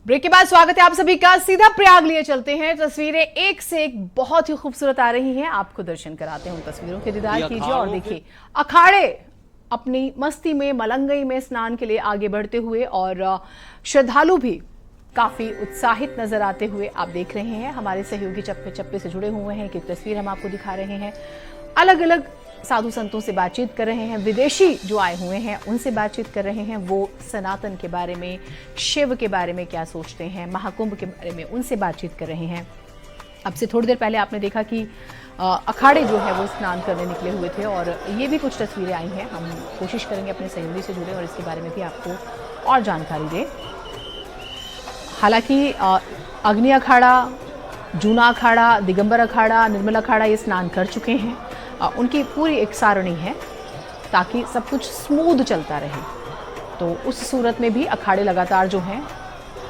Break के बाद स्वागत है आप सभी का। सीधा प्रयाग लिए चलते हैं। तस्वीरें एक से एक बहुत ही खूबसूरत आ रही हैं, आपको दर्शन कराते हैं उन तस्वीरों के दीदार कीजिए और देखिए अखाड़े अपनी मस्ती में मलंगई में स्नान के लिए आगे बढ़ते हुए और श्रद्धालु भी काफी उत्साहित नजर आते हुए आप देख रहे हैं। हमारे सहयोगी चप्पे चप्पे से जुड़े हुए हैं कि तस्वीर हम आपको दिखा रहे हैं। अलग अलग साधु संतों से बातचीत कर रहे हैं, विदेशी जो आए हुए हैं उनसे बातचीत कर रहे हैं। वो सनातन के बारे में, शिव के बारे में क्या सोचते हैं, महाकुंभ के बारे में उनसे बातचीत कर रहे हैं। अब से थोड़ी देर पहले आपने देखा कि अखाड़े जो है वो स्नान करने निकले हुए थे और ये भी कुछ तस्वीरें आई हैं। हम कोशिश करेंगे अपने सहयोगी से जुड़े और इसके बारे में भी आपको और जानकारी दें। हालांकि अग्नि अखाड़ा, जूना अखाड़ा, दिगंबर अखाड़ा, निर्मल अखाड़ा ये स्नान कर चुके हैं। उनकी पूरी एक सारणी है ताकि सब कुछ स्मूथ चलता रहे। तो उस सूरत में भी अखाड़े लगातार जो हैं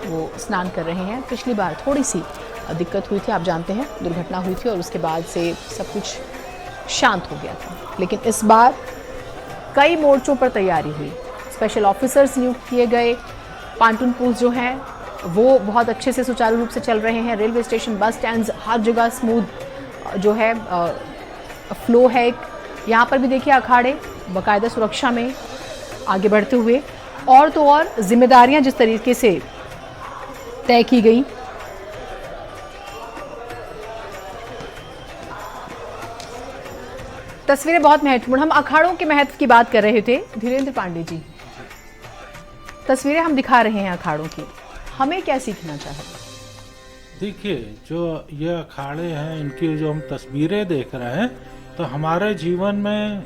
वो स्नान कर रहे हैं। पिछली बार थोड़ी सी दिक्कत हुई थी, आप जानते हैं, दुर्घटना हुई थी और उसके बाद से सब कुछ शांत हो गया था। लेकिन इस बार कई मोर्चों पर तैयारी हुई, स्पेशल ऑफिसर्स नियुक्त किए गए, पांटून पुल्स जो हैं वो बहुत अच्छे से सुचारू रूप से चल रहे हैं। रेलवे स्टेशन, बस स्टैंड्स, हर जगह स्मूथ जो है फ्लो है। यहाँ पर भी देखिए अखाड़े बाकायदा सुरक्षा में आगे बढ़ते हुए और तो और जिम्मेदारियां जिस तरीके से तय की गई। तस्वीरें बहुत महत्वपूर्ण। हम अखाड़ों के महत्व की बात कर रहे थे। धीरेन्द्र पांडे जी, तस्वीरें हम दिखा रहे हैं अखाड़ों की, हमें क्या सीखना चाहिए? देखिए, जो ये अखाड़े हैं इनकी जो हम तस्वीरें देख रहे हैं, तो हमारे जीवन में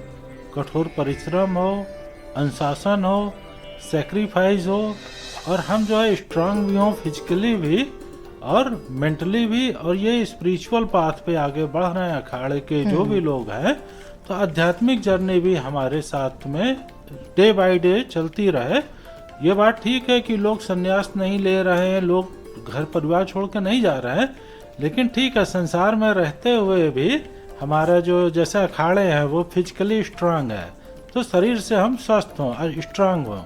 कठोर परिश्रम हो, अनुशासन हो, सेक्रीफाइस हो और हम जो है स्ट्रांग भी हों फिजिकली भी और मेंटली भी, और ये स्पिरिचुअल पाथ पे आगे बढ़ रहे हैं अखाड़े के जो भी लोग हैं। तो आध्यात्मिक जर्नी भी हमारे साथ में डे बाय डे चलती रहे। ये बात ठीक है कि लोग संन्यास नहीं ले रहे हैं, लोग घर परिवार छोड़ कर नहीं जा रहे हैं, लेकिन ठीक है, संसार में रहते हुए भी हमारा जो जैसे अखाड़े हैं वो फिजिकली स्ट्रांग है, तो शरीर से हम स्वस्थ हों और स्ट्रांग हों,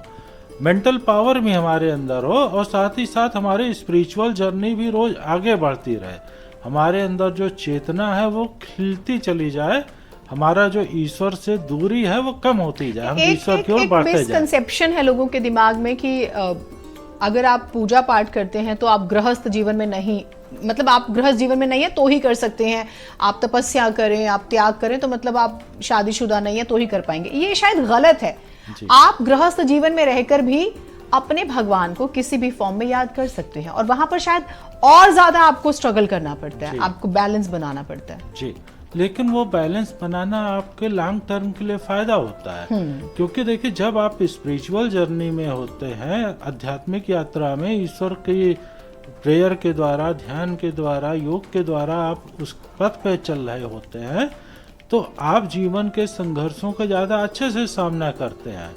मेंटल पावर भी हमारे अंदर हो और साथ ही साथ हमारी स्पिरिचुअल जर्नी भी रोज आगे बढ़ती रहे। हमारे अंदर जो चेतना है वो खिलती चली जाए, हमारा जो ईश्वर से दूरी है वो कम होती जाए, हम ईश्वर की ओर बढ़ते जाए। मिसकंसेप्शन है लोगों के दिमाग में कि अगर आप पूजा पाठ करते हैं तो आप गृहस्थ जीवन में नहीं, मतलब आप गृहस्थ जीवन में नहीं है तो ही कर सकते हैं। आप तपस्या करें, आप त्याग करें तो मतलब आप शादीशुदा नहीं है तो ही कर पाएंगे। ये शायद गलत है। आप गृहस्थ जीवन में रहकर भी अपने भगवान को किसी भी फॉर्म में याद कर सकते हैं और वहां पर शायद और ज्यादा आपको स्ट्रगल करना पड़ता है, आपको बैलेंस बनाना पड़ता है जी। लेकिन वो बैलेंस बनाना आपके लॉन्ग टर्म के लिए फायदा होता है, क्योंकि देखिए जब आप स्पिरिचुअल जर्नी में होते हैं, आध्यात्मिक यात्रा में, ईश्वर की प्रेयर के द्वारा, ध्यान के द्वारा, योग के द्वारा आप उस पथ पे चल रहे होते हैं, तो आप जीवन के संघर्षों का ज़्यादा अच्छे से सामना करते हैं।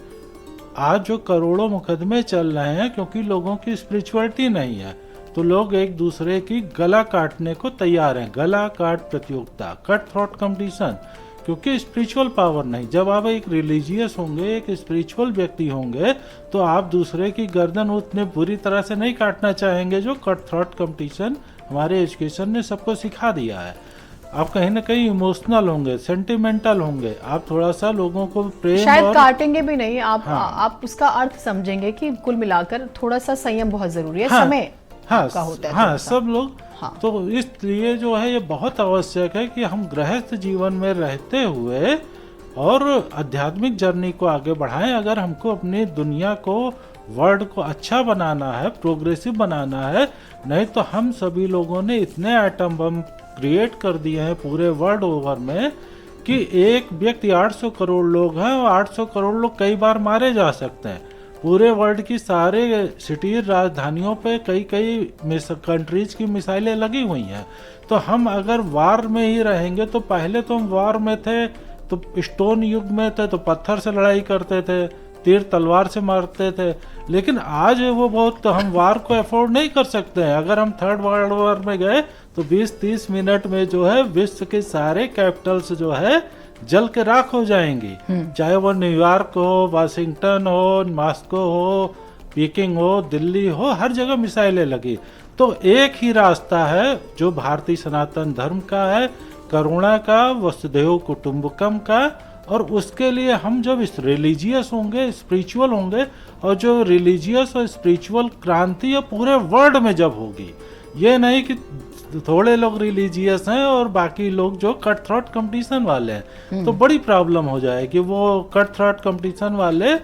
आज जो करोड़ों मुकदमे चल रहे हैं क्योंकि लोगों की स्पिरिचुअलिटी नहीं है, तो लोग एक दूसरे की गला काटने को तैयार हैं। गला काट प्रतियोगिता, कट थ्रोट कंपटीशन, क्योंकि स्पिरिचुअल पावर नहीं। जब आप एक रिलीजियस होंगे, एक स्पिरिचुअल व्यक्ति होंगे, तो आप दूसरे की गर्दन उतने बुरी तरह से नहीं काटना चाहेंगे जो कट थ्रोट कंपटीशन हमारे एजुकेशन ने सबको सिखा दिया है। आप कहीं ना कहीं इमोशनल होंगे, सेंटिमेंटल होंगे, आप थोड़ा सा लोगों को प्रेम शायद और काटेंगे भी नहीं आप। आप उसका अर्थ समझेंगे कि कुल मिलाकर थोड़ा सा संयम बहुत जरूरी है। समय का होता है। हाँ, सब लोग। तो इसलिए जो है ये बहुत आवश्यक है कि हम गृहस्थ जीवन में रहते हुए और आध्यात्मिक जर्नी को आगे बढ़ाएं। अगर हमको अपनी दुनिया को, वर्ल्ड को अच्छा बनाना है, प्रोग्रेसिव बनाना है, नहीं तो हम सभी लोगों ने इतने एटम बम क्रिएट कर दिए हैं पूरे वर्ल्ड ओवर में कि एक व्यक्ति 800 करोड़ लोग हैं और 800 करोड़ लोग कई बार मारे जा सकते हैं। पूरे वर्ल्ड की सारे सिटी, राजधानियों पे कई कंट्रीज की मिसाइलें लगी हुई हैं। तो हम अगर वार में ही रहेंगे, तो पहले तो हम वार में थे तो स्टोन युग में थे तो पत्थर से लड़ाई करते थे, तीर तलवार से मारते थे, लेकिन आज वो बहुत, तो हम वार को अफोर्ड नहीं कर सकते हैं। अगर हम थर्ड वर्ल्ड वॉर में गए तो 20-30 मिनट में जो है विश्व के सारे कैपिटल्स जो है जल के राख हो जाएंगी, चाहे वो न्यूयॉर्क हो, वाशिंगटन हो, मॉस्को हो, पीकिंग हो, दिल्ली हो, हर जगह मिसाइलें लगी। तो एक ही रास्ता है जो भारतीय सनातन धर्म का है, करुणा का, वसुधैव कुटुंबकम का। और उसके लिए हम जब इस रिलीजियस होंगे, स्पिरिचुअल होंगे, और जो रिलीजियस और स्पिरिचुअल क्रांति है पूरे वर्ल्ड में जब होगी, ये नहीं कि थोड़े लोग रिलीजियस हैं और बाकी लोग जो कट थ्रोट कंपटीशन वाले हैं, तो बड़ी प्रॉब्लम हो जाएगी। वो कट थ्रोट कंपटीशन वाले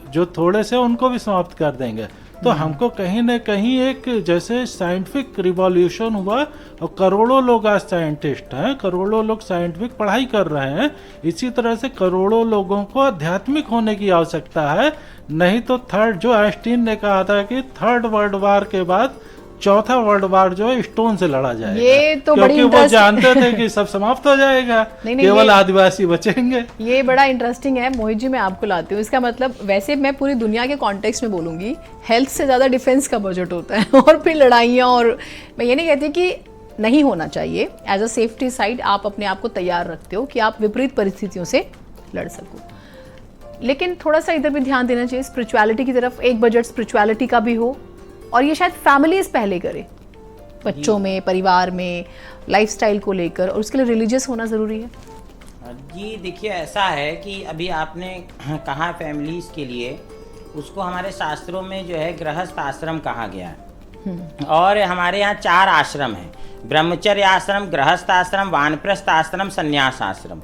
जो थोड़े से उनको भी समाप्त कर देंगे। तो हमको कहीं ना कहीं एक जैसे साइंटिफिक रिवॉल्यूशन हुआ और करोड़ों लोग आज साइंटिस्ट हैं, करोड़ों लोग साइंटिफिक पढ़ाई कर रहे हैं, इसी तरह से करोड़ों लोगों को आध्यात्मिक होने की आवश्यकता है। नहीं तो थर्ड, जो आइंस्टीन ने कहा था कि थर्ड वर्ल्ड वार के बाद चौथा वर्ल्ड वार जो है स्टोन से लड़ा जाएगा, ये तो क्योंकि वो जानते थे कि सब समाप्त हो जाएगा, केवल आदिवासी बचेंगे। ये बड़ा इंटरेस्टिंग है मोहित जी, मैं आपको लाती हूँ। इसका मतलब वैसे मैं पूरी दुनिया के कॉन्टेक्स्ट में बोलूँगी, हेल्थ से ज़्यादा डिफेंस का बजट होता है और फिर लड़ाइयाँ। और मैं ये नहीं कहती कि नहीं होना चाहिए, एज अ सेफ्टी साइड आप अपने आप को तैयार रखते हो कि आप विपरीत परिस्थितियों से लड़ सको। लेकिन थोड़ा सा इधर भी ध्यान देना चाहिए स्पिरिचुअलिटी की तरफ। एक बजट स्पिरिचुअलिटी का भी हो, और ये शायद फैमिलीज पहले करे, बच्चों में, परिवार में, लाइफस्टाइल को लेकर, और उसके लिए रिलीजियस होना ज़रूरी है। जी देखिए, ऐसा है कि अभी आपने कहा फैमिलीज के लिए, उसको हमारे शास्त्रों में जो है गृहस्थ आश्रम कहा गया है। और हमारे यहाँ 4 आश्रम हैं, ब्रह्मचर्य आश्रम, गृहस्थ आश्रम, वानप्रस्थ आश्रम, संन्यास आश्रम।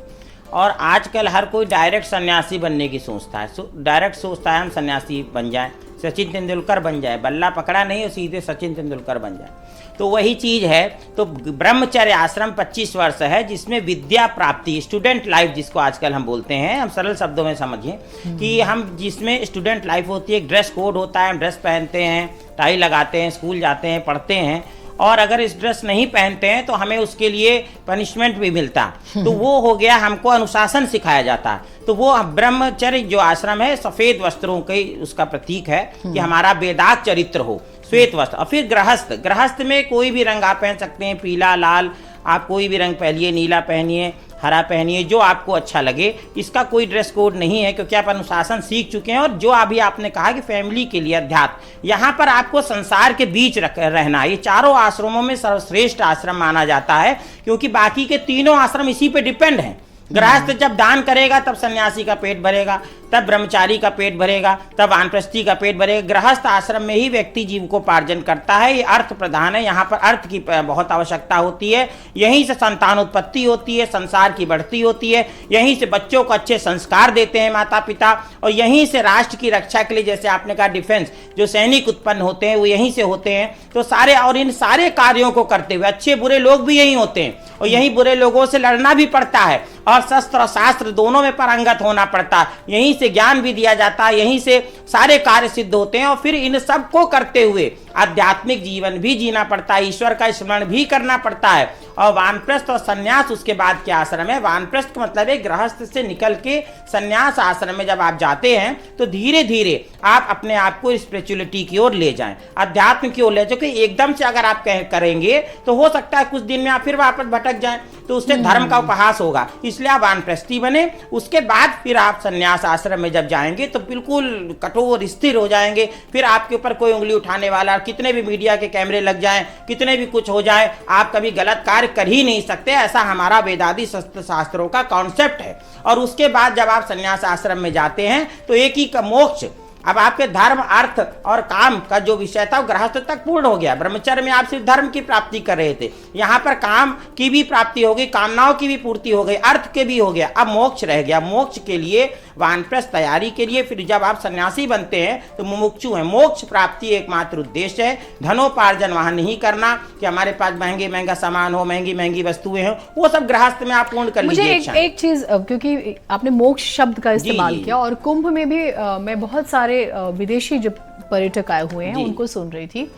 और आजकल हर कोई डायरेक्ट सन्यासी बनने की सोचता है, डायरेक्ट सोचता है हम सन्यासी बन जाएं, सचिन तेंदुलकर बन जाए, बल्ला पकड़ा नहीं और सीधे सचिन तेंदुलकर बन जाए। तो वही चीज़ है। तो ब्रह्मचर्य आश्रम 25 वर्ष है, जिसमें विद्या प्राप्ति, स्टूडेंट लाइफ जिसको आजकल हम बोलते हैं, हम सरल शब्दों में समझिए कि हम जिसमें स्टूडेंट लाइफ होती है, ड्रेस कोड होता है, हम ड्रेस पहनते हैं, टाई लगाते हैं, स्कूल जाते हैं, पढ़ते हैं, और अगर इस ड्रेस नहीं पहनते हैं तो हमें उसके लिए पनिशमेंट भी मिलता। तो वो हो गया, हमको अनुशासन सिखाया जाता। तो वो ब्रह्मचर्य जो आश्रम है सफ़ेद वस्त्रों के उसका प्रतीक है कि हमारा वेदांत चरित्र हो, श्वेत वस्त्र। और फिर गृहस्थ में कोई भी रंग आप पहन सकते हैं, पीला, लाल, आप कोई भी रंग पहनिए, नीला पहनिए, हरा पहनिए, जो आपको अच्छा लगे। इसका कोई ड्रेस कोड नहीं है, क्योंकि आप अनुशासन सीख चुके हैं। और जो अभी आपने कहा कि फैमिली के लिए अध्यात्म, यहाँ पर आपको संसार के बीच रहना। ये 4 आश्रमों में सर्वश्रेष्ठ आश्रम माना जाता है, क्योंकि बाकी के 3 आश्रम इसी पे डिपेंड हैं। गृहस्थ जब दान करेगा तब सन्यासी का पेट भरेगा, तब ब्रह्मचारी का पेट भरेगा, तब वानप्रस्थी का पेट भरेगा। गृहस्थ आश्रम में ही व्यक्ति जीविकोपार्जन करता है। ये अर्थ प्रधान है, यहाँ पर अर्थ की बहुत आवश्यकता होती है। यहीं से संतान उत्पत्ति होती है, संसार की बढ़ती होती है, यहीं से बच्चों को अच्छे संस्कार देते हैं माता पिता, और यहीं से राष्ट्र की रक्षा के लिए, जैसे आपने कहा डिफेंस, जो सैनिक उत्पन्न होते हैं वो यहीं से होते हैं। तो सारे, और इन सारे कार्यों को करते हुए अच्छे बुरे लोग भी यहीं होते हैं, और यहीं बुरे लोगों से लड़ना भी पड़ता है, और शस्त्र और शास्त्र दोनों में पारंगत होना पड़ता है। यहीं से ज्ञान भी दिया जाता है, यहीं से सारे कार्य सिद्ध होते हैं। और फिर इन सब को करते हुए आध्यात्मिक जीवन भी जीना पड़ता है, ईश्वर का स्मरण भी करना पड़ता है। और वानप्रस्थ और सन्यास उसके बाद के आश्रम है। वानप्रस्थ का मतलब है गृहस्थ से निकल के सन्यास आश्रम में जब आप जाते हैं तो धीरे धीरे आप अपने आप को स्पिरिचुअलिटी की ओर ले जाएं, अध्यात्म की ओर ले जाएं। क्योंकि एकदम से अगर आप करेंगे तो हो सकता है कुछ दिन में आप फिर वापस भटक जाएं, तो उससे धर्म का उपहास होगा। इसलिए आप वानप्रस्थी बने, उसके बाद फिर आप सन्यास आश्रम में जब जाएंगे तो बिल्कुल कठोर स्थिर हो जाएंगे। फिर आपके ऊपर कोई उंगली उठाने वाला, कितने भी मीडिया के कैमरे लग जाएं, कितने भी कुछ हो जाए, आप कभी गलत कार्य कर ही नहीं सकते। ऐसा हमारा वेदांती शास्त्रों का कॉन्सेप्ट है। और उसके बाद जब आप सन्यास आश्रम में जाते हैं तो एक ही का मोक्ष, अब आपके धर्म, अर्थ और काम का जो विषय था वो गृहस्थ तक पूर्ण हो गया। ब्रह्मचर्य में आप सिर्फ धर्म की प्राप्ति कर रहे थे, यहाँ पर काम की भी प्राप्ति हो गई, कामनाओं की भी पूर्ति हो गई, अर्थ के भी हो गया, अब मोक्ष रह गया। मोक्ष के लिए वानप्रस्थ तैयारी के लिए फिर जब आप सन्यासी बनते हैं तो मुमुक्षु हैं। मोक्ष प्राप्ति एकमात्र उद्देश्य है। धनोपार्जन वहां नहीं करना कि हमारे पास महंगे महंगा सामान हो, महंगी महंगी वस्तुएं हो, वो सब गृहस्थ में आप पूर्ण कर लीजिए। मुझे एक चीज, क्योंकि आपने मोक्ष शब्द का इस्तेमाल किया, और कुंभ में भी मैं बहुत सारे विदेशी जो पर्यटक आए हुए हैं उनको सुन रही थी,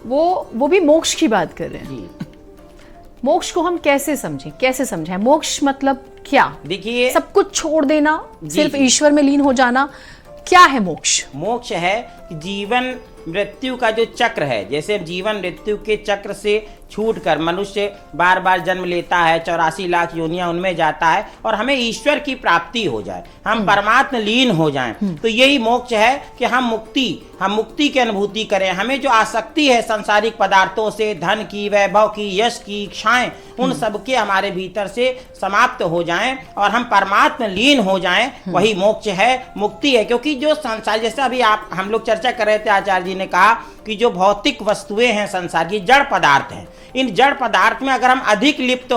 वो भी मोक्ष की बात कर रहे हैं। मोक्ष को हम कैसे समझें? मोक्ष मतलब क्या? देखिए, सब कुछ छोड़ देना, सिर्फ ईश्वर में लीन हो जाना, क्या है मोक्ष? मोक्ष है जीवन मृत्यु का जो चक्र है, जैसे जीवन मृत्यु के चक्र से छूटकर मनुष्य बार बार जन्म लेता है, 84 लाख योनियां उनमें जाता है और हमें ईश्वर की प्राप्ति हो जाए, हम परमात्म लीन हो जाएं, तो यही मोक्ष है कि हम मुक्ति की अनुभूति करें। हमें जो आसक्ति है सांसारिक पदार्थों से, धन की, वैभव की, यश की इच्छाएं, उन सब के हमारे भीतर से समाप्त हो जाएं और हम परमात्म लीन हो जाएं, वही मोक्ष है, मुक्ति है। क्योंकि जो संसार, जैसे अभी हम लोग चर्चा कर रहे थे, आचार्य जी ने कहा कि जो भौतिक वस्तुएं हैं संसार की, जड़ पदार्थ हैं, इन जड़ पदार्थ में अगर हम अधिक लिप्त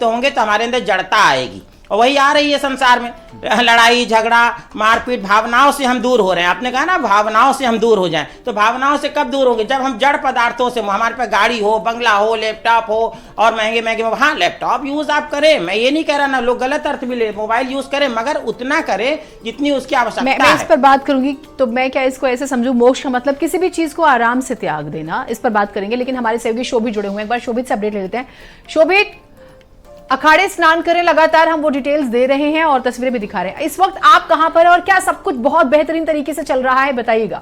होंगे तो हमारे अंदर जड़ता आएगी, और वही आ रही है संसार में। लड़ाई झगड़ा मारपीट, भावनाओं से हम दूर हो रहे हैं। आपने कहा ना भावनाओं से हम दूर हो जाएं, तो भावनाओं से कब दूर होंगे? जब हम जड़ पदार्थों से, हमारे पास गाड़ी हो, बंगला हो, लैपटॉप हो और महंगे महंगे, हाँ लैपटॉप यूज आप करें, मैं ये नहीं कह रहा ना, लोग गलत अर्थ भी ले, मोबाइल यूज करें, मगर उतना करें जितनी उसकी आवश्यकता है। मैं इस पर बात करूंगी, तो मैं क्या इसको ऐसे समझूं, मोक्ष का मतलब किसी भी चीज को आराम से त्याग देना, इस पर बात करेंगे। लेकिन हमारे सहयोगी शोभित जुड़े हुए हैं, एक बार शोभित से अपडेट ले लेते हैं। शोभित, अखाड़े स्नान करें, लगातार हम वो डिटेल्स दे रहे हैं और तस्वीरें भी दिखा रहे हैं। इस वक्त आप कहां पर हैं और क्या सब कुछ बहुत बेहतरीन तरीके से चल रहा है, बताइएगा।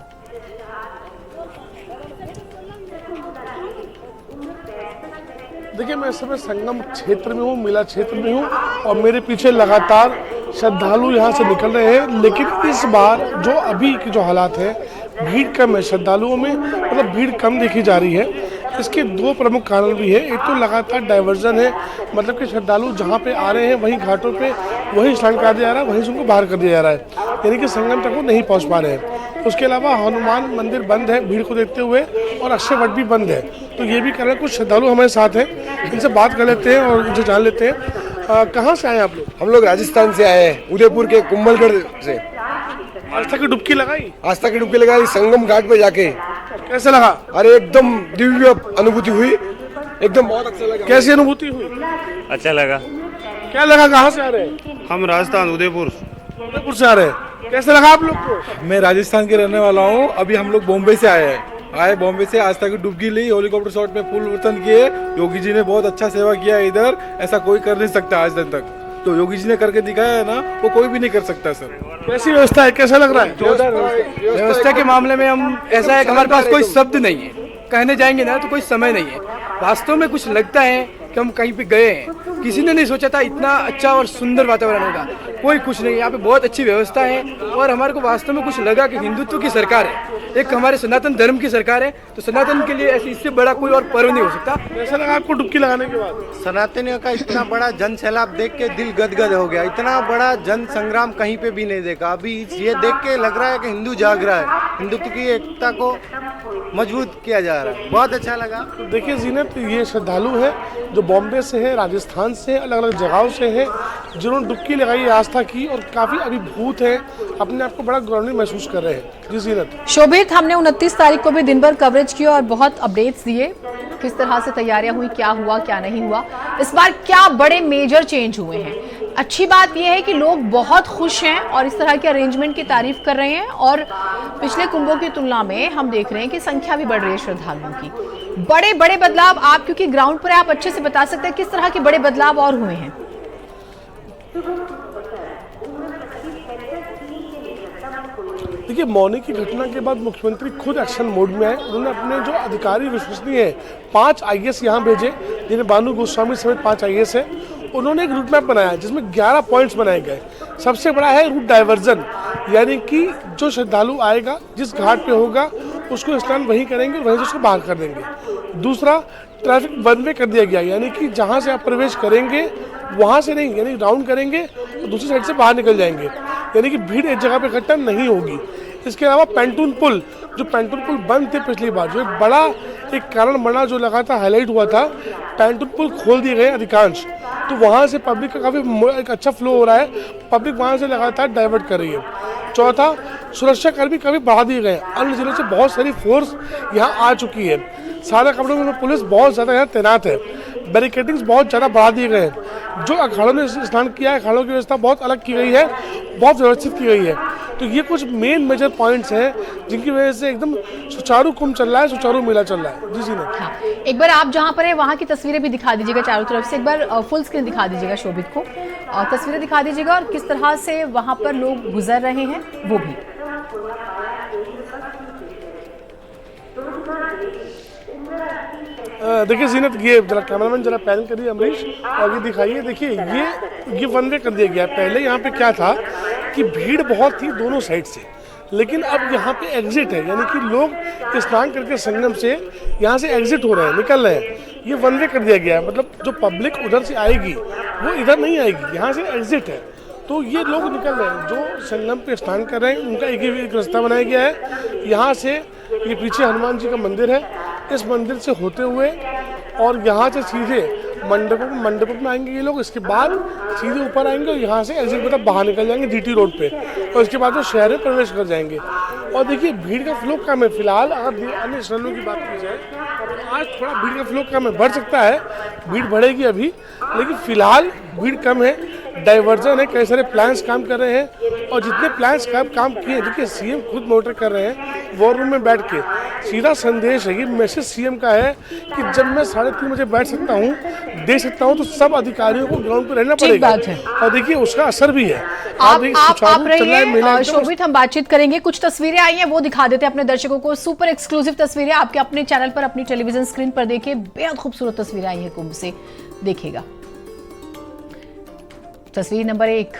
देखिए, मैं इस समय संगम क्षेत्र में हूँ, मेला क्षेत्र में हूँ और मेरे पीछे लगातार श्रद्धालु यहाँ से निकल रहे हैं। लेकिन इस बार जो अभी की जो हालात है, भीड़ कम है श्रद्धालुओं में, मतलब भीड़ कम देखी जा रही है। इसके दो प्रमुख कारण भी है। एक तो लगातार डाइवर्जन है, मतलब कि श्रद्धालु जहाँ पे आ रहे हैं वहीं घाटों पे वहीं स्नान कर दिया जा रहा है, वहीं से उनको बाहर कर दिया जा रहा है, यानी कि संगम तक वो नहीं पहुँच पा रहे हैं। उसके अलावा हनुमान मंदिर बंद है भीड़ को देखते हुए, और अक्षय वट भी बंद है। तो ये भी कारण, कुछ श्रद्धालु हमारे साथ हैं, इनसे बात कर लेते हैं और इनसे जान लेते हैं। कहाँ से आए आप लोग? हम लोग राजस्थान से आए हैं, उदयपुर के कुंभलगढ़ से। आस्था की डुबकी लगाई? आस्था की डुबकी लगाई संगम घाट पे जाके। कैसे लगा? अरे एकदम दिव्य अनुभूति हुई, एकदम बहुत अच्छा लगा। कैसी अनुभूति हुई? अच्छा लगा। क्या लगा? कहाँ से आ रहे हैं? हम राजस्थान उदयपुर से आ रहे हैं। कैसे लगा आप लोग को? मैं राजस्थान के रहने वाला हूँ। अभी हम लोग बॉम्बे से आए बॉम्बे से आस्था की डुबकी ली, हेलीकॉप्टर शॉट में फूल वर्तन किए। योगी जी ने बहुत अच्छा सेवा किया इधर, ऐसा कोई कर नहीं सकता आज दिन तक। तो योगी जी ने करके दिखाया है ना, वो कोई भी नहीं कर सकता सर। कैसी व्यवस्था है, कैसा लग रहा है? व्यवस्था के मामले में हम ऐसा है कि हमारे पास कोई शब्द नहीं है, कहने जाएंगे ना तो कोई समय नहीं है। वास्तव में कुछ लगता है कि हम कहीं पे गए हैं, किसी ने नहीं सोचा था इतना अच्छा और सुंदर वातावरण होगा। कोई कुछ नहीं, यहाँ पे बहुत अच्छी व्यवस्था है और हमारे को वास्तव में कुछ लगा कि हिंदुत्व की सरकार है, एक हमारे सनातन धर्म की सरकार है, तो सनातन के लिए ऐसे इससे बड़ा कोई और पर्व नहीं हो सकता। कैसा लगा आपको डुबकी लगाने के बाद? सनातनियों का इतना बड़ा जन सैलाब देख के दिल गदगद हो गया। इतना बड़ा जन संग्राम कहीं पे भी नहीं देखा। अभी ये देख के लग रहा है कि हिंदू जाग रहा है, हिंदुत्व की एकता को मजबूत किया जा रहा है। बहुत अच्छा लगा। देखिए जीनत, ये श्रद्धालु है जो बॉम्बे से है, राजस्थान से, अलग अलग जगहों से है, जिन्होंने डुबकी लगाई, आस्था की और काफ़ी अभिभूत है, अपने आप को बड़ा गौरवान्वित महसूस कर रहे हैं। जी जीनत। शोभित, हमने 29 तारीख को भी दिन भर कवरेज किया और बहुत अपडेट्स दिए, किस तरह से तैयारियां हुई, क्या हुआ क्या नहीं हुआ। इस बार क्या बड़े मेजर चेंज हुए हैं? अच्छी बात यह है कि लोग बहुत खुश हैं और इस तरह के अरेंजमेंट की तारीफ कर रहे हैं, और पिछले कुंभों की तुलना में हम देख रहे हैं कि संख्या भी बढ़ रही है श्रद्धालुओं की। बड़े बड़े बदलाव, आप क्योंकि ग्राउंड पर आप अच्छे से बता सकते हैं किस तरह के बड़े बदलाव और हुए हैं? देखिए, मौनी की घटना के बाद मुख्यमंत्री खुद एक्शन मोड में आए। उन्होंने अपने जो अधिकारी विश्वसनीय है 5 IAS यहाँ भेजे, जिन्हें बानू गोस्वामी समेत 5 IAS है। उन्होंने एक रूट मैप बनाया जिसमें 11 पॉइंट्स बनाए गए। सबसे बड़ा है रूट डाइवर्जन, यानी कि जो श्रद्धालु आएगा जिस घाट पे होगा उसको स्नान वहीं करेंगे और वहीं से उसको बाहर कर देंगे। दूसरा, ट्रैफिक वन वे कर दिया गया, यानी कि जहाँ से आप प्रवेश करेंगे वहाँ से नहीं, यानी राउंड करेंगे और दूसरी साइड से बाहर निकल जाएंगे, यानी कि भीड़ एक जगह पे इकट्ठा नहीं होगी। इसके अलावा पैंटून पुल, जो पैंटून पुल बंद थे पिछली बार, जो एक बड़ा एक कारण बना जो लगा था, हाईलाइट हुआ था, पैंटून पुल खोल दिए गए अधिकांश, तो वहाँ से पब्लिक का काफ़ी एक अच्छा फ्लो हो रहा है, पब्लिक वहाँ से लगातार डाइवर्ट कर रही है। चौथा, सुरक्षाकर्मी काफ़ी बढ़ा दिए गए, अन्य जिलों से बहुत सारी फोर्स यहाँ आ चुकी है। सादा कपड़ों में पुलिस बहुत ज़्यादा यहाँ तैनात है, बैरिकेडिंग्स बहुत ज़्यादा बढ़ा दिए गए हैं। जो अखाड़ों ने स्नान किया है, अखाड़ों की व्यवस्था बहुत अलग की गई है, बहुत व्यवस्थित की गई है। तो ये कुछ मेन मेजर पॉइंट्स हैं जिनकी वजह से एकदम सुचारू कुंभ चल रहा है, सुचारू मेला चल रहा है। जी जी ने। हाँ, एक बार आप जहाँ पर हैं वहाँ की तस्वीरें भी दिखा दीजिएगा चारों तरफ से, एक बार फुल स्क्रीन दिखा दीजिएगा शोभित को, और तस्वीरें दिखा दीजिएगा और किस तरह से वहाँ पर लोग गुजर रहे हैं वो भी। देखिए जीनत, ये जरा कैमरामैन जरा पैन करिए अमरीश, आगे दिखाइए। देखिए ये वन वे कर दिया गया है। पहले यहाँ पे क्या था कि भीड़ बहुत थी दोनों साइड से, लेकिन अब यहाँ पे एग्जिट है, यानी कि लोग स्नान करके संगम से यहाँ से एग्जिट हो रहे हैं, निकल रहे हैं। ये वन वे कर दिया गया है, मतलब जो पब्लिक उधर से आएगी वो इधर नहीं आएगी, यहाँ से एग्जिट है। तो ये लोग निकल रहे हैं जो संगम पे स्नान कर रहे हैं, उनका एक रास्ता बनाया गया है। यहाँ से ये पीछे हनुमान जी का मंदिर है, इस मंदिर से होते हुए और यहाँ से सीधे मंडप में आएंगे ये लोग। इसके बाद सीधे ऊपर आएंगे और यहाँ से एग्जिट मतलब बाहर निकल जाएंगे जीटी रोड पे, और इसके बाद वो शहर में प्रवेश कर जाएंगे। और देखिए भीड़ का फ्लो कम है फिलहाल। अगर अन्य श्रेणियों की बात की जाए तो आज थोड़ा भीड़ का फ्लो कम है, बढ़ सकता है, भीड़ बढ़ेगी अभी, लेकिन फिलहाल भीड़ कम है। डाइवर्जन है, कई सारे प्लान्स काम कर रहे हैं, और जितने प्लान्स काम किए, देखिए सीएम खुद मॉनिटर कर रहे हैं वॉर रूम में बैठ के। सीधा संदेश है, ये मैसेज सीएम का है कि जब मैं 3:30 बजे बैठ सकता हूँ, दे सकता हूँ, तो सब अधिकारियों को ग्राउंड पर रहना पड़ेगा। और देखिए उसका असर भी है। आप रहिए शोभित, हम बातचीत करेंगे। कुछ तस्वीरें आई हैं वो दिखा देते हैं अपने दर्शकों को। सुपर एक्सक्लूसिव तस्वीरें आपके अपने चैनल पर, अपनी टेलीविजन स्क्रीन पर देखिए। बेहद खूबसूरत तस्वीरें आई हैं कुंभ से, देखिएगा। तस्वीर नंबर 1।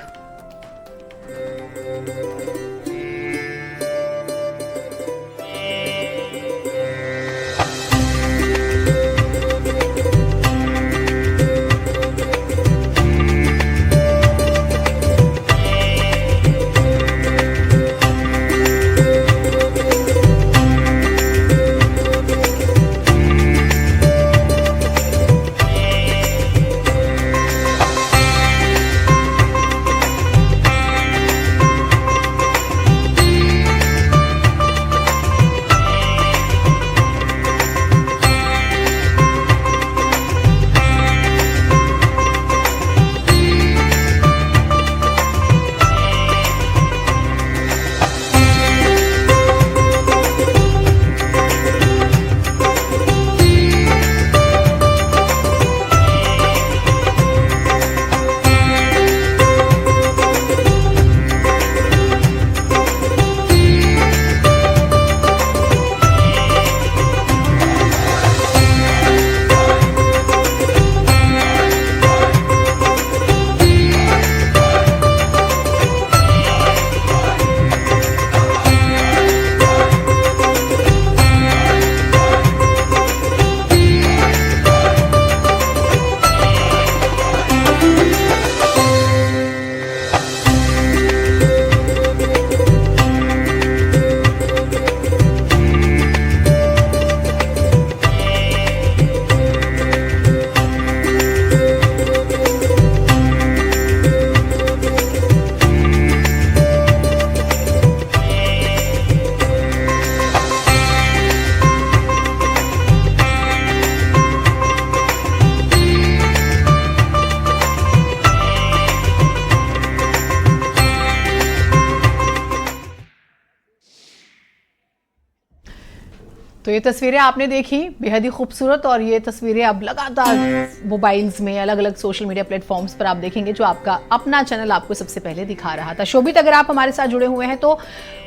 तो ये तस्वीरें आपने देखी, बेहद ही खूबसूरत। और ये तस्वीरें अब लगातार मोबाइल्स में, अलग अलग सोशल मीडिया प्लेटफॉर्म्स पर आप देखेंगे, जो आपका अपना चैनल आपको सबसे पहले दिखा रहा था। शोभित, अगर आप हमारे साथ जुड़े हुए हैं तो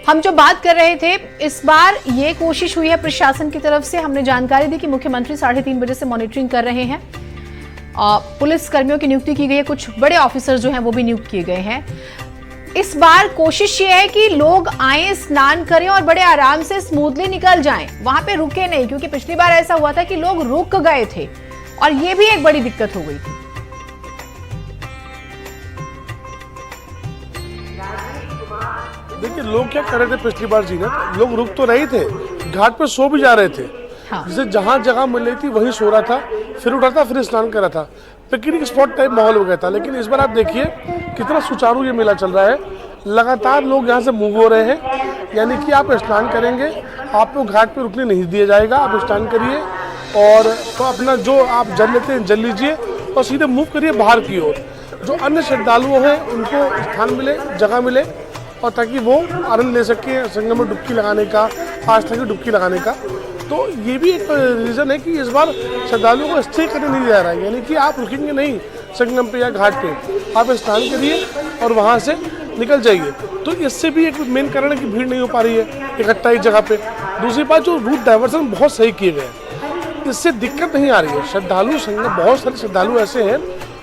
हम जो बात कर रहे थे, इस बार ये कोशिश हुई है प्रशासन की तरफ से। हमने जानकारी दी कि मुख्यमंत्री 3:30 बजे से मॉनिटरिंग कर रहे हैं। पुलिस कर्मियों की नियुक्ति की गई है, कुछ बड़े ऑफिसर जो हैं वो भी नियुक्त किए गए हैं। इस बार कोशिश ये है कि लोग आए, स्नान करें और बड़े आराम से स्मूथली निकल जाएं, वहां पे रुके नहीं, क्योंकि पिछली बार ऐसा हुआ था कि लोग रुक गए थे और ये भी एक बड़ी दिक्कत हो गई थी। देखिए लोग क्या कर रहे थे पिछली बार जीनत, लोग रुक तो रहे थे, घाट पे सो भी जा रहे थे। हाँ। जिसे जहां जगह मिल रही थी वहीं सो रहा था, फिर उठा था, फिर स्नान कर रहा था। पिकनिक स्पॉट टाइप माहौल हो गया था। लेकिन इस बार आप देखिए कितना सुचारू ये मेला चल रहा है। लगातार लोग यहाँ से मूव हो रहे हैं, यानी कि आप स्नान करेंगे, आपको घाट पे रुकने नहीं दिया जाएगा। आप स्नान करिए और तो अपना जो आप जल लेते हैं जल लीजिए और सीधे मूव करिए बाहर की ओर। जो अन्य श्रद्धालु हैं उनको स्थान मिले, जगह मिले, और ताकि वो आनंद ले सके संगम में डुबकी लगाने का, आस्था की डुबकी लगाने का। तो ये भी एक रीज़न है कि इस बार श्रद्धालुओं को स्टे करने नहीं जा रहा है, यानी कि आप रुकेंगे नहीं संगम पे या घाट पे, आप स्नान करिए और वहाँ से निकल जाइए। तो इससे भी एक मेन कारण है कि भीड़ नहीं हो पा रही है इकट्ठा एक जगह पे। दूसरी बात, जो रूट डाइवर्सन बहुत सही किए गए हैं, इससे दिक्कत नहीं आ रही है। श्रद्धालु संगम, बहुत सारे श्रद्धालु ऐसे हैं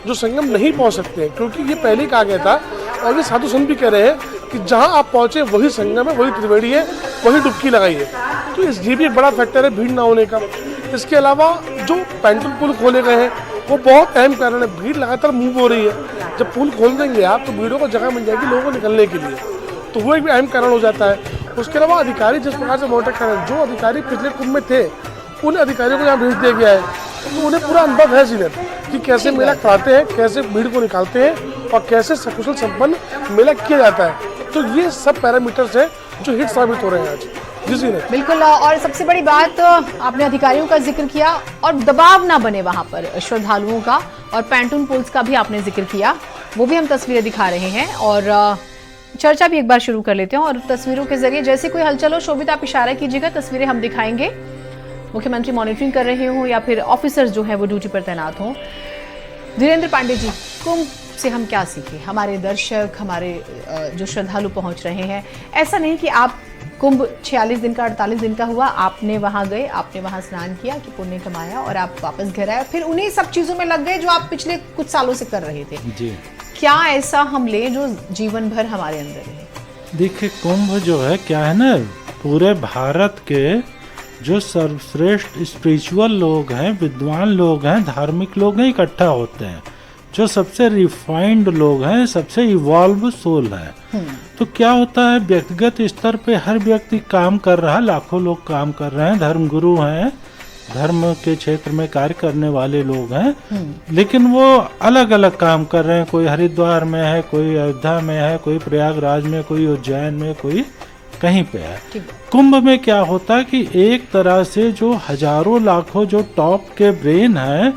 जो संगम नहीं पहुंच सकते हैं, क्योंकि ये पहले ही कहा गया था और ये साधु संत भी कह रहे हैं कि जहां आप पहुंचे वही संगम है, वही त्रिवेणी है, वही डुबकी लगाइए। तो ये भी एक बड़ा फैक्टर है भीड़ ना होने का। इसके अलावा जो पैंटन पुल खोले गए हैं वो बहुत अहम कारण है। भीड़ लगातार मूव हो रही है, जब पुल खोल देंगे आप तो भीड़ों को जगह मिल जाएगी लोगों को निकलने के लिए, तो वो एक भी अहम कारण हो जाता है। उसके अलावा अधिकारी जिस प्रकार से मॉनिटर कर रहे हैं, जो अधिकारी पिछले कुंभ में थे उन अधिकारियों को यहाँ भेज दिया गया है, तो उन्हें पूरा अनुभव है सीनियर कि कैसे मेला कराते हैं, कैसे भीड़ को निकालते हैं और कैसे सकुशल संपन्न मेला किया जाता है। तो ये सब पैरामीटर्स हैं जो हिट साबित हो रहे हैं आज। जी ने बिल्कुल। और सबसे बड़ी बात, आपने अधिकारियों का जिक्र किया और दबाव ना बने वहां पर श्रद्धालुओं का, और पैंटून पुल्स का भी आपने जिक्र किया, वो भी हम तस्वीरें दिखा रहे हैं और चर्चा भी एक बार शुरू कर लेते हैं। और तस्वीरों के जरिए जैसे कोई हलचल हो, शोभित आप इशारा कीजिएगा, तस्वीरें हम दिखाएंगे। मुख्यमंत्री मॉनिटरिंग कर रहे हों या फिर ऑफिसर्स जो है वो ड्यूटी पर तैनात हों। धीरेन्द्र पांडे जी, कुंभ से हम क्या सीखे? हमारे दर्शक, हमारे जो श्रद्धालु पहुंच रहे हैं, ऐसा नहीं कि आप कुंभ 46 दिन का 48 दिन का हुआ, आपने वहां गए, आपने वहां स्नान किया कि पुण्य कमाया और आप वापस घर आए, फिर उन्हीं सब चीजों में लग गए जो आप पिछले कुछ सालों से कर रहे थे। जी। क्या ऐसा हम ले जो जीवन भर हमारे अंदर है? देखिए, कुंभ जो है क्या है ना, पूरे भारत के जो सर्वश्रेष्ठ स्पिरिचुअल लोग हैं, विद्वान लोग हैं, धार्मिक लोग हैं, इकट्ठा होते हैं। जो सबसे रिफाइंड लोग हैं, सबसे इवॉल्व सोल है। तो क्या होता है, व्यक्तिगत स्तर पे हर व्यक्ति काम कर रहा है, लाखों लोग काम कर रहे हैं, धर्मगुरु हैं, धर्म के क्षेत्र में कार्य करने वाले लोग हैं, लेकिन वो अलग अलग काम कर रहे हैं। कोई हरिद्वार में है, कोई अयोध्या में है, कोई प्रयागराज में, कोई उज्जैन में, कोई कहीं पे है। कुंभ में क्या होता है कि एक तरह से जो हजारों लाखों जो टॉप के ब्रेन हैं,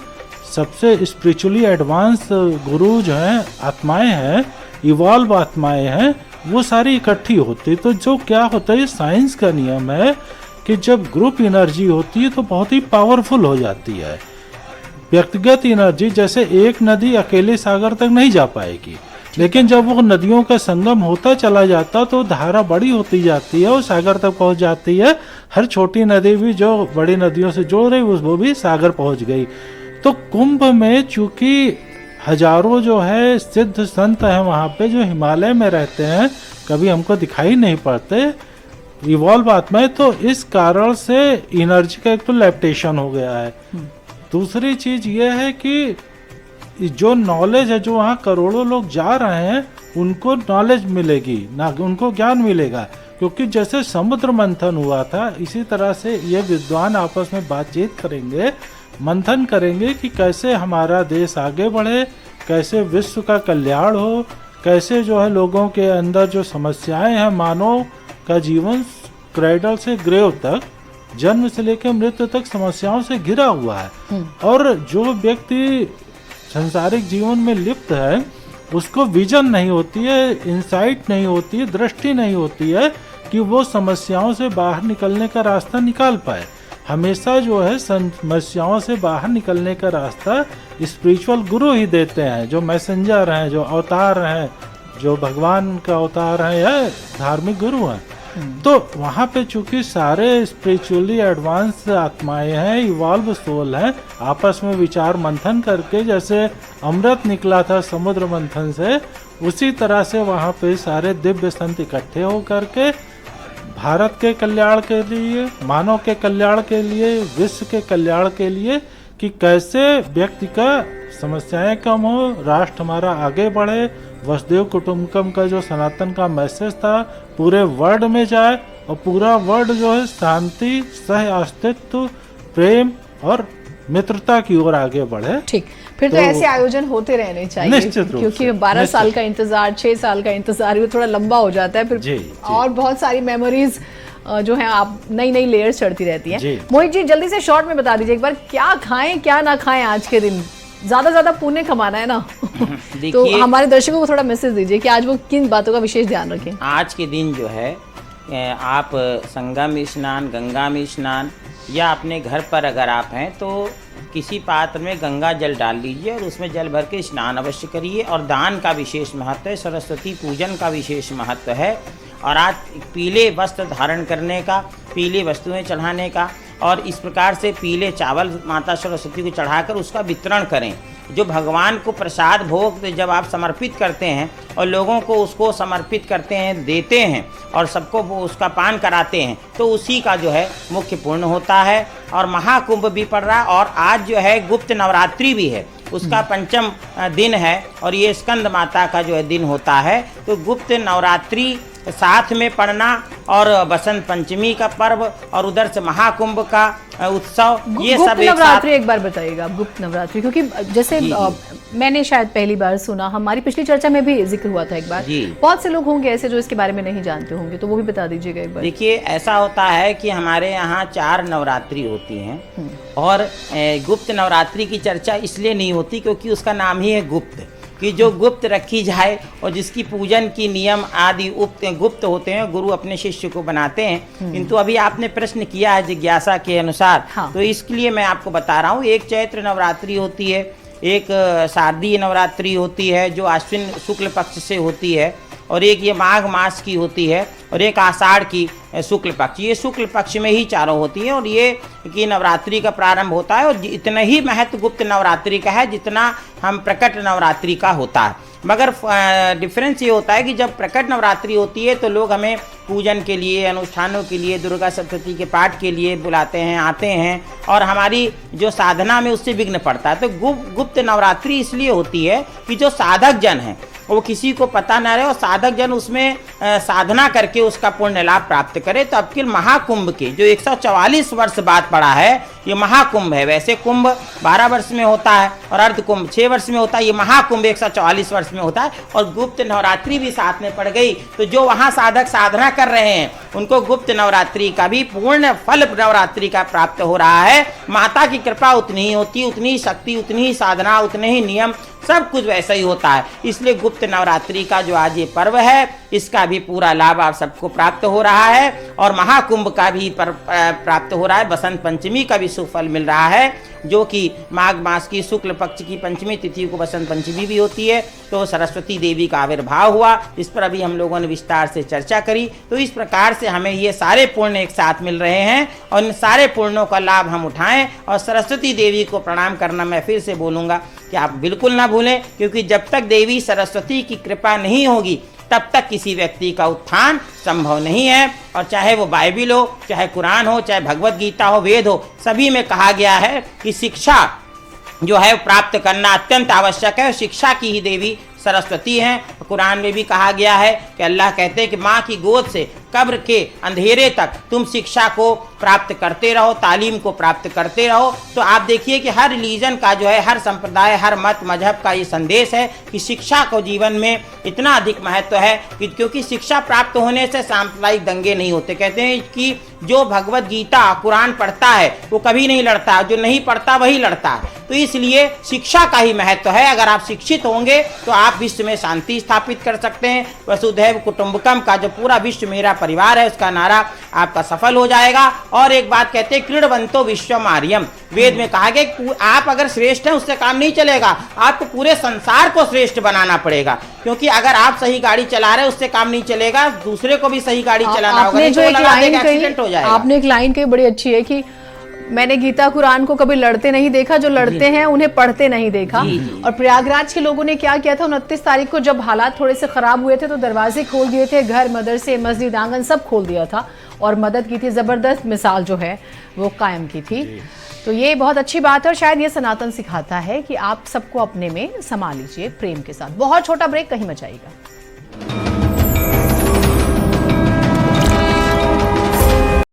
सबसे स्पिरिचुअली एडवांस गुरुज हैं, आत्माएं हैं, इवॉल्व आत्माएं हैं, वो सारी इकट्ठी होती। तो जो क्या होता है, साइंस का नियम है कि जब ग्रुप एनर्जी होती है तो बहुत ही पावरफुल हो जाती है। व्यक्तिगत एनर्जी, जैसे एक नदी अकेले सागर तक नहीं जा पाएगी, लेकिन जब वो नदियों का संगम होता चला जाता तो धारा बड़ी होती जाती है और सागर तक पहुंच जाती है। हर छोटी नदी भी जो बड़ी नदियों से जोड़ रही वो भी सागर पहुंच गई। तो कुंभ में चूंकि हजारों जो है सिद्ध संत हैं वहाँ पे, जो हिमालय में रहते हैं, कभी हमको दिखाई नहीं पड़ते, इवॉल्व आत्माएं, तो इस कारण से एनर्जी का एक तो लैप्टेशन हो गया है। दूसरी चीज ये है कि जो नॉलेज है, जो वहाँ करोड़ों लोग जा रहे हैं, उनको नॉलेज मिलेगी ना, उनको ज्ञान मिलेगा। क्योंकि जैसे समुद्र मंथन हुआ था, इसी तरह से ये विद्वान आपस में बातचीत करेंगे, मंथन करेंगे कि कैसे हमारा देश आगे बढ़े, कैसे विश्व का कल्याण हो, कैसे जो है लोगों के अंदर जो समस्याएं हैं, मानव का जीवन क्रेडल से ग्रेव तक, जन्म से लेकर मृत्यु तक समस्याओं से घिरा हुआ है। और जो व्यक्ति संसारिक जीवन में लिप्त है, उसको विजन नहीं होती है, इंसाइट नहीं होती है, दृष्टि नहीं होती है कि वो समस्याओं से बाहर निकलने का रास्ता निकाल पाए। हमेशा जो है समस्याओं से बाहर निकलने का रास्ता स्पिरिचुअल गुरु ही देते हैं, जो मैसेंजर हैं, जो अवतार हैं, जो भगवान का अवतार हैं या धार्मिक गुरु हैं। तो वहाँ पे चूंकि सारे स्पिरिचुअली एडवांस आत्माएं हैं, इवॉल्व सोल हैं, आपस में विचार मंथन करके जैसे अमृत निकला था समुद्र मंथन से, उसी तरह से वहाँ पे सारे दिव्य संत इकट्ठे हो करके भारत के कल्याण के लिए, मानव के कल्याण के लिए, विश्व के कल्याण के लिए, कि कैसे व्यक्ति का समस्याएं कम हो, राष्ट्र हमारा आगे बढ़े, वसुदेव कुटुंबकम का जो सनातन का मैसेज था पूरे वर्ल्ड में जाए और पूरा वर्ल्ड जो है शांति, सह अस्तित्व, प्रेम और मित्रता की ओर आगे बढ़े। ठीक, फिर तो ऐसे आयोजन होते रहने चाहिए, क्योंकि 12 साल का इंतजार, 6 साल का इंतजार, वो थोड़ा लंबा हो जाता है फिर। जी। और बहुत सारी मेमोरीज जो है आप नई नई लेयर्स चढ़ती रहती हैं। मोहित जी, जल्दी से शॉर्ट में बता दीजिए एक बार, क्या खाएं क्या ना खाएं आज के दिन? ज्यादा पुण्य कमाना है ना। तो हमारे दर्शकों को थोड़ा मैसेज दीजिए कि आज वो किन बातों का विशेष ध्यान रखें। आज के दिन जो है आप संगम स्नान, गंगा में स्नान, या अपने घर पर अगर आप हैं तो किसी पात्र में गंगा जल डाल लीजिए और उसमें जल भर के स्नान अवश्य करिए। और दान का विशेष महत्व है, सरस्वती पूजन का विशेष महत्व है। और आज पीले वस्त्र धारण करने का, पीली वस्तुएं चढ़ाने का, और इस प्रकार से पीले चावल माता सरस्वती को चढ़ाकर उसका वितरण करें। जो भगवान को प्रसाद भोग जब आप समर्पित करते हैं और लोगों को उसको समर्पित करते हैं, देते हैं और सबको वो उसका पान कराते हैं, तो उसी का जो है मुख्य पुण्य होता है। और महाकुंभ भी पड़ रहा है और आज जो है गुप्त नवरात्रि भी है, उसका पंचम दिन है और ये स्कंद माता का जो है दिन होता है। तो गुप्त नवरात्रि साथ में पढ़ना और बसंत पंचमी का पर्व और उधर से महाकुंभ का उत्सव, ये सब गुप्त नवरात्रि एक बार बताइएगा। गुप्त नवरात्रि क्योंकि जैसे मैंने शायद पहली बार सुना, हमारी पिछली चर्चा में भी जिक्र हुआ था एक बार। बहुत से लोग होंगे ऐसे जो इसके बारे में नहीं जानते होंगे, तो वो भी बता दीजिएगा एक बार। देखिए, ऐसा होता है कि हमारे यहाँ 4 नवरात्रि होती हैं और गुप्त नवरात्रि की चर्चा इसलिए नहीं होती क्योंकि उसका नाम ही है गुप्त, कि जो गुप्त रखी जाए और जिसकी पूजन की नियम आदि गुप्त होते हैं, गुरु अपने शिष्य को बनाते हैं। किंतु अभी आपने प्रश्न किया है जिज्ञासा के अनुसार, तो इसके लिए मैं आपको बता रहा हूँ। एक चैत्र नवरात्रि होती है, एक शारदीय नवरात्रि होती है जो आश्विन शुक्ल पक्ष से होती है, और एक ये माघ मास की होती है, और एक आषाढ़ की शुक्ल पक्ष। ये शुक्ल पक्ष में ही चारों होती हैं और ये कि नवरात्रि का प्रारंभ होता है। और इतना ही महत्व गुप्त नवरात्रि का है जितना हम प्रकट नवरात्रि का होता है। मगर डिफरेंस ये होता है कि जब प्रकट नवरात्रि होती है तो लोग हमें पूजन के लिए, अनुष्ठानों के लिए, दुर्गा सप्तशती के पाठ के लिए बुलाते हैं, आते हैं, और हमारी जो साधना में उससे विघ्न पड़ता है। तो गुप्त नवरात्रि इसलिए होती है कि जो साधक जन हैं वो किसी को पता न रहे और साधक जन उसमें साधना करके उसका पुण्य लाभ प्राप्त करे। तो अब के महाकुंभ के जो 144 वर्ष बाद पड़ा है, ये महाकुंभ है। वैसे कुंभ 12 वर्ष में होता है और अर्ध कुंभ 6 वर्ष में होता है, ये महाकुंभ 144 वर्ष में होता है। और गुप्त नवरात्रि भी साथ में पड़ गई, तो जो वहाँ साधक साधना कर रहे हैं उनको गुप्त नवरात्रि का भी पूर्ण फल नवरात्रि का प्राप्त हो रहा है। माता की कृपा उतनी ही होती, उतनी ही शक्ति, उतनी ही साधना, उतने ही नियम, सब कुछ वैसा ही होता है। इसलिए गुप्त नवरात्रि का जो आज ये पर्व है, इसका भी पूरा लाभ आप सबको प्राप्त हो रहा है और महाकुंभ का भी प्राप्त हो रहा है। बसंत पंचमी का भी सुफल मिल रहा है, जो कि माघ मास की शुक्ल पक्ष की पंचमी तिथि को बसंत पंचमी भी होती है। तो सरस्वती देवी का आविर्भाव हुआ, इस पर अभी हम लोगों ने विस्तार से चर्चा करी। तो इस प्रकार से हमें ये सारे पुण्य एक साथ मिल रहे हैं और इन सारे पुण्यों का लाभ हम उठाएं। और सरस्वती देवी को प्रणाम करना मैं फिर से बोलूँगा कि आप बिल्कुल ना भूलें, क्योंकि जब तक देवी सरस्वती की कृपा नहीं होगी तब तक किसी व्यक्ति का उत्थान संभव नहीं है। और चाहे वो बाइबिल हो, चाहे कुरान हो, चाहे भगवत गीता हो, वेद हो, सभी में कहा गया है कि शिक्षा जो है प्राप्त करना अत्यंत आवश्यक है। शिक्षा की ही देवी सरस्वती हैं। कुरान में भी कहा गया है कि अल्लाह कहते हैं कि माँ की गोद से कब्र के अंधेरे तक तुम शिक्षा को प्राप्त करते रहो, तालीम को प्राप्त करते रहो। तो आप देखिए कि हर रिलीजन का जो है, हर संप्रदाय, हर मत मजहब का ये संदेश है कि शिक्षा को जीवन में इतना अधिक महत्व है कि क्योंकि शिक्षा प्राप्त होने से सांप्रदायिक दंगे नहीं होते। कहते हैं कि जो भगवत गीता कुरान पढ़ता है वो कभी नहीं लड़ता, जो नहीं पढ़ता वही लड़ता है। तो इसलिए शिक्षा का ही महत्व है। अगर आप शिक्षित होंगे तो आप विश्व में शांति स्थापित कर सकते हैं। वसुधैव कुटुंबकम का जो पूरा विश्व मेरा परिवार है, उसका नारा आपका सफल हो जाएगा। और एक बात कहते हैं, क्रीडवंतो विश्वम आर्यम। वेद में कहा गया कि आप अगर श्रेष्ठ हैं उससे काम नहीं चलेगा, आपको पूरे संसार को श्रेष्ठ बनाना पड़ेगा। क्योंकि अगर आप सही गाड़ी चला रहे हैं उससे काम नहीं चलेगा, दूसरे को भी सही गाड़ी चलाना होगा, नहीं तो एक्सीडेंट हो जाएगा। आपने एक लाइन कही बड़ी अच्छी है कि मैंने गीता कुरान को कभी लड़ते नहीं देखा, जो लड़ते हैं उन्हें पढ़ते नहीं देखा। और प्रयागराज के लोगों ने क्या किया था, 29 तारीख को जब हालात थोड़े से खराब हुए थे तो दरवाजे खोल दिए थे, घर, मदरसे, मस्जिद, आंगन सब खोल दिया था और मदद की थी। जबरदस्त मिसाल जो है वो कायम की थी। तो ये बहुत अच्छी बात है और शायद ये सनातन सिखाता है कि आप सबको अपने में समा लीजिए प्रेम के साथ। बहुत छोटा ब्रेक, कहीं मत जाइएगा।